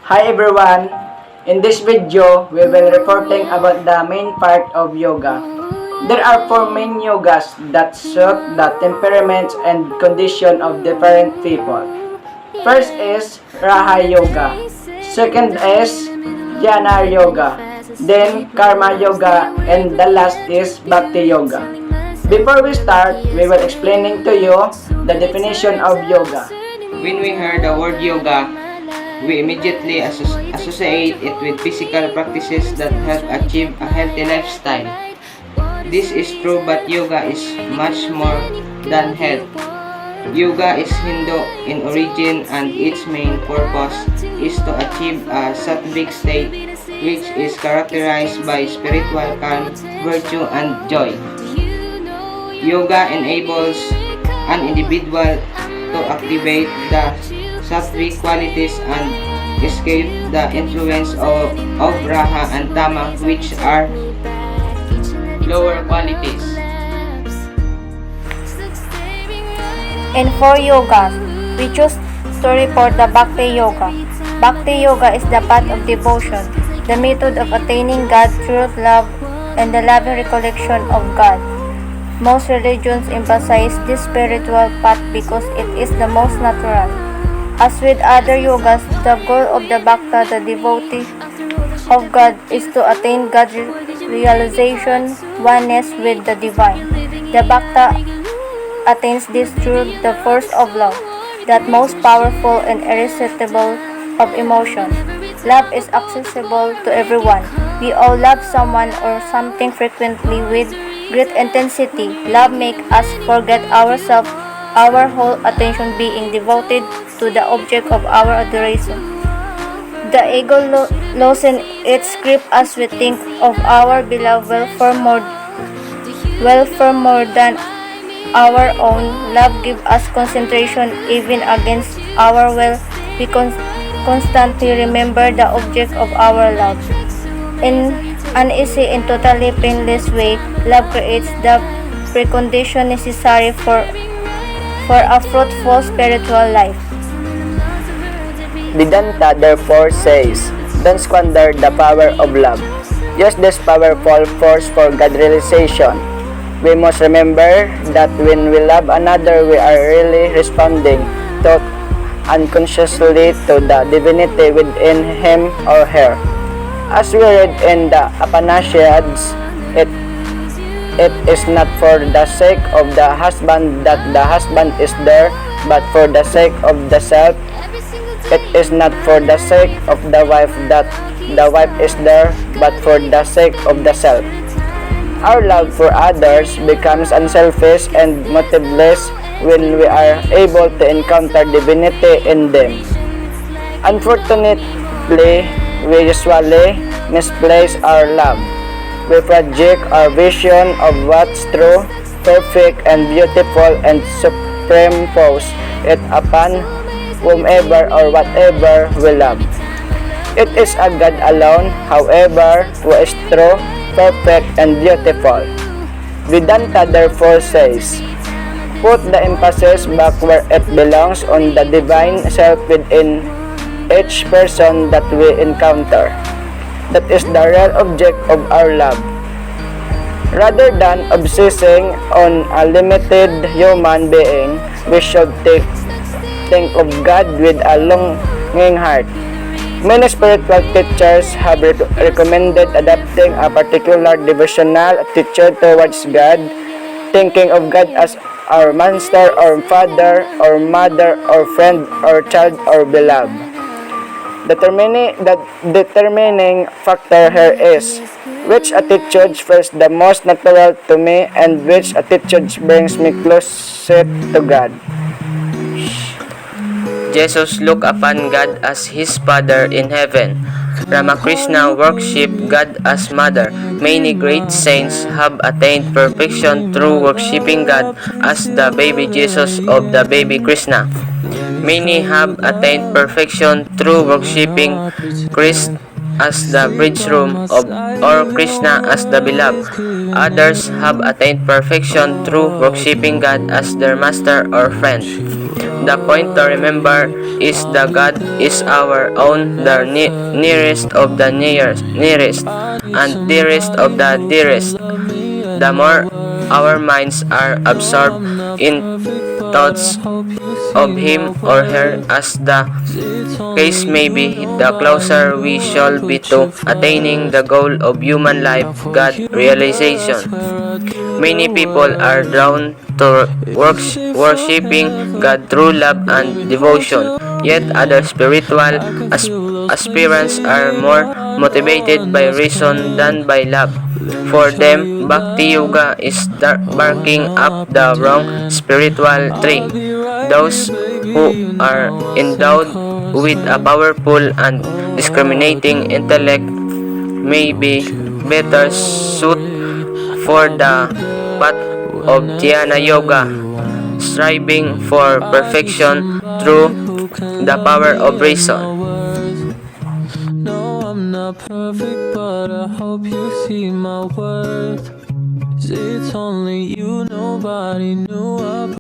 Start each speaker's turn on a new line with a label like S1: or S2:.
S1: Hi everyone! In this video, we will reporting about the main part of yoga. There are four main yogas that suit the temperaments and condition of different people. First is Raha Yoga. Second is Jnana Yoga. Then Karma Yoga, and the last is Bhakti Yoga. Before we start, we will explaining to you the definition of yoga.
S2: When we hear the word yoga, we immediately associate it with physical practices that help achieve a healthy lifestyle. This is true, but yoga is much more than health. Yoga is Hindu in origin, and its main purpose is to achieve a sattvic state, which is characterized by spiritual calm, virtue, and joy. Yoga enables an individual to activate the sattvic qualities and escape the influence of raha and tama, which are lower qualities.
S3: In four yogas, we choose to report the Bhakti Yoga. Bhakti Yoga is the path of devotion, the method of attaining God through love and the loving recollection of God. Most religions emphasize this spiritual path because it is the most natural. As with other yogas, the goal of the Bhakta, the devotee of God, is to attain God's realization, oneness with the divine. The Bhakta attains this through the force of love, that most powerful and irresistible of emotion. Love is accessible to everyone. We all love someone or something frequently with great intensity. Love makes us forget ourselves, our whole attention being devoted to the object of our adoration. The ego loosens its grip as we think of our beloved welfare more than our own. Love gives us concentration even against our will. We constantly remember the object of our love. In an easy and totally painless way, love creates the precondition necessary for a fruitful spiritual life.
S1: Vedanta therefore says, don't squander the power of love. Use this powerful force for God realization. We must remember that when we love another, we are really responding to unconsciously to the divinity within him or her. As we read in the Upanishads, it is not for the sake of the husband that the husband is there, but for the sake of the self. It is not for the sake of the wife that the wife is there, but for the sake of the self. Our love for others becomes unselfish and motiveless when we are able to encounter divinity in them. Unfortunately, we usually misplace our love. We project our vision of what's true, perfect, and beautiful and superimpose it upon whomever or whatever we love. It is a God alone, however, who is true, perfect, and beautiful. Vedanta therefore says, put the emphasis back where it belongs, on the divine self within each person that we encounter. That is the real object of our love. Rather than obsessing on a limited human being, we should think of God with a longing heart. Many spiritual teachers have recommended adopting a particular devotional attitude towards God, thinking of God as our master or father or mother or friend or child or beloved. The determining factor here is which attitude feels the most natural to me and which attitude brings me closer to God.
S2: Jesus looked upon God as his Father in heaven. Ramakrishna worshipped God as Mother. Many great saints have attained perfection through worshipping God as the baby Jesus of the baby Krishna. Many have attained perfection through worshipping Christ as the bridegroom or Krishna as the beloved. Others have attained perfection through worshipping God as their master or friend.
S4: the point to remember is the God is our own, the nearest of the nearest, and dearest of the dearest. The more our minds are absorbed in thoughts of him or her, as the case may be, the closer we shall be to attaining the goal of human life, God realization. Many people are drawn to worshiping God through love and devotion, yet other spiritual aspirants are more motivated by reason than by love. For them, Bhakti Yoga is barking up the wrong spiritual tree. Those who are endowed with a powerful and discriminating intellect may be better suited for the path of Jnana Yoga, striving for perfection through the power of reason.
S5: No, I'm not perfect, but I hope you see my worth. 'Cause it's only you, nobody knew about.